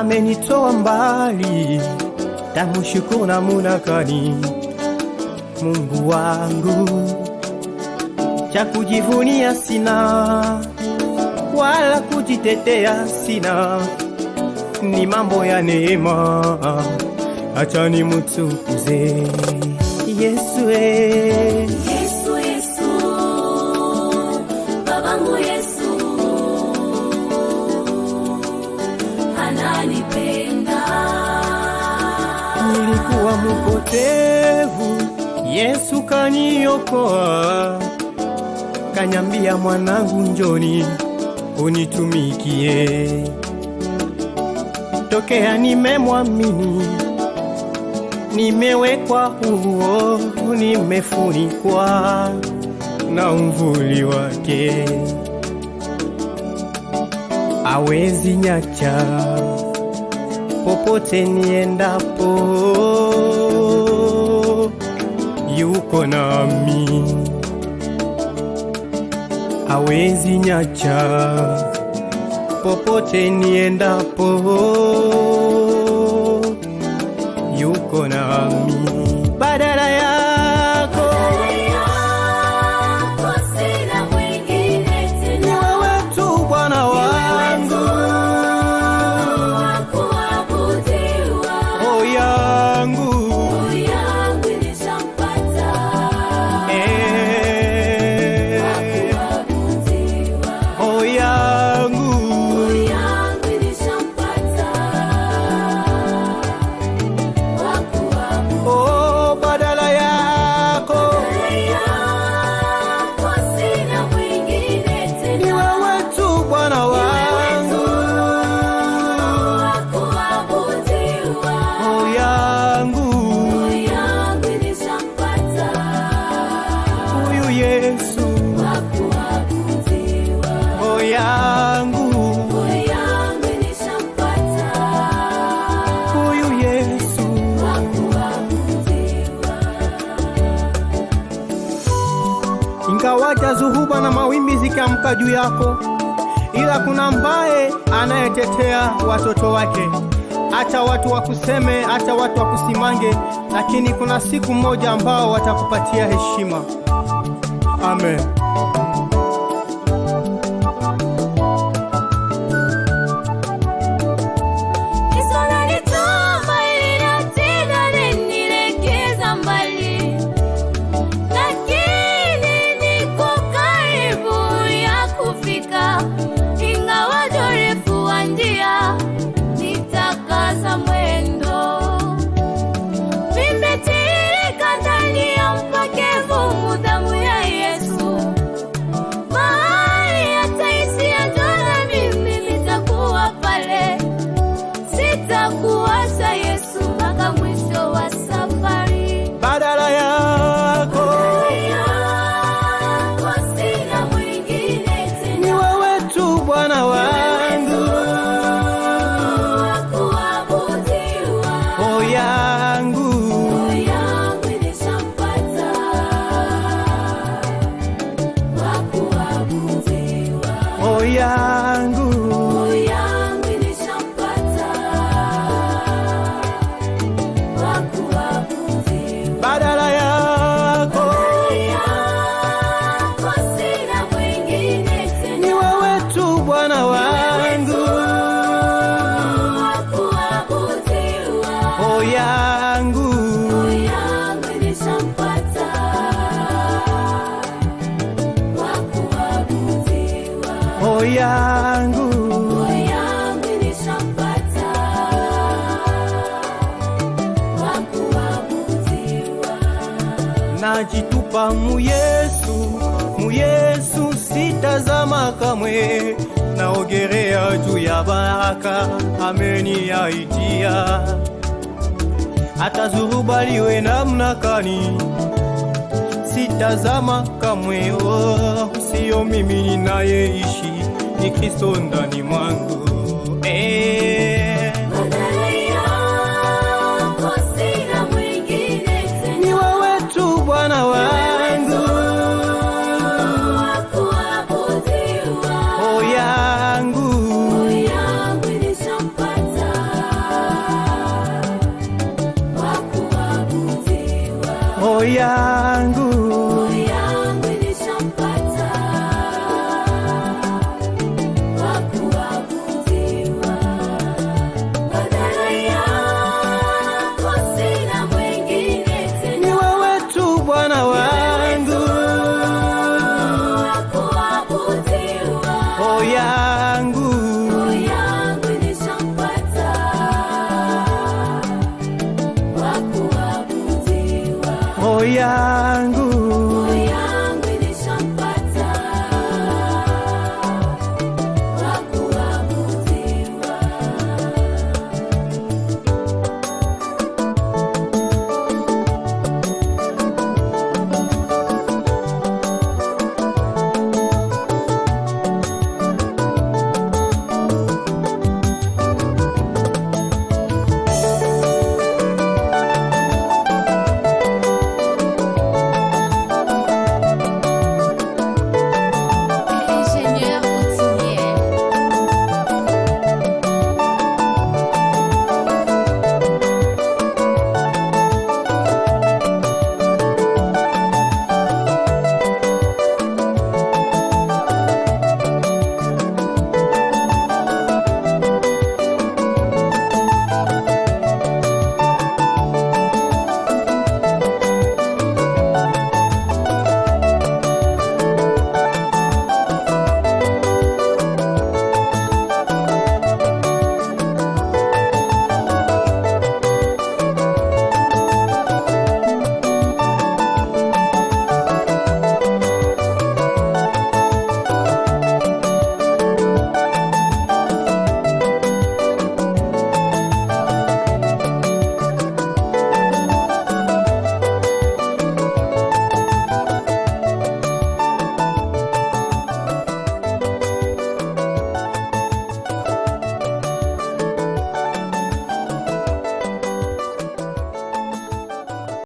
amenitoa mbali, tamshukuru namna gani Mungu wangu. Cha kujivunia sina, wala kujitetea sina, ni mambo ya neema, acha nimtukuze Yesu. Yesu, Yesu, babangu Yesu ananipenda. Nilikuwa mpotevu, Yesu kaniokoa, kanyambia mwanangu njoni unitumikie. Tokea nimemwamini, nimewekwa huo, nimefunikwa na mvuli wake. Hawezi nyacha popote niendapo, yuko nami. Hawezi nyacha popote niendapo, yuko nami. Badala yako sina mwingine tena, ni wewe tu Bwana wangu, wakuabudiwa. roho yangu Nishampata, roho yangu nishampata, oh, badala yako sina mwingine ni tena, wewe tu Bwana wangu, wakuabudiwa. roho yangu Nishampata, huyu Yesu, wakuabudiwa. roho yangu Nishampata, huyu Yesu. wakuabudiwa. Ingawaja zuhuba na mawimbi zikiamka juu yako, ila kuna ambaye anayetetea watoto wake. Acha watu wakuseme, acha watu wakusimange, lakini kuna siku moja ambao watakupatia heshima. Amen. Yesu ananituma ili na tena ninielekeza mbali, lakini niko karibu ya kufika. Ingawa urefu wa njia, nitakaza mwendo. Nimetiririka ndani ya upotevu, damu ya Yesu. Mahali ataishia njia, mimi nitakuwa pale. Sitakuacha Yesu mpaka mwisho wa safari. Badala yako Sina mwingine ni tena, wewe tu Bwana wangu, wakuabudiwa. roho yangu Nishampata, wakuabudiwa. roho yangu Nishampata, wakuabudiwa. badala yako Sina mwingine tena, ni wewe tu Bwana wangu, wakuabudiwa. roho yangu Nishampata, wakuabudiwa. roho yangu Nishampata, wakuabudiwa. najitupa muyesu, muyesu sitazama kamwe, naogerea juu ya baraka ameniahidia. Hata zuruba liwe namna gani, sitazama kamwe. Oh, sio mimi ninayeishi, ni Kristo ndani mwangu. Badala yako sina mwingine tena, Ni wewe tu Bwana wangu, wakuabudiwa. roho yangu Nishampata, yangu nishampata wa kuabudiwa. Badala yako sina mwingine tena, ni wewe tu Bwana wangu, wa kuabudiwa. yangu nishampata wa kuabudiwa. yangu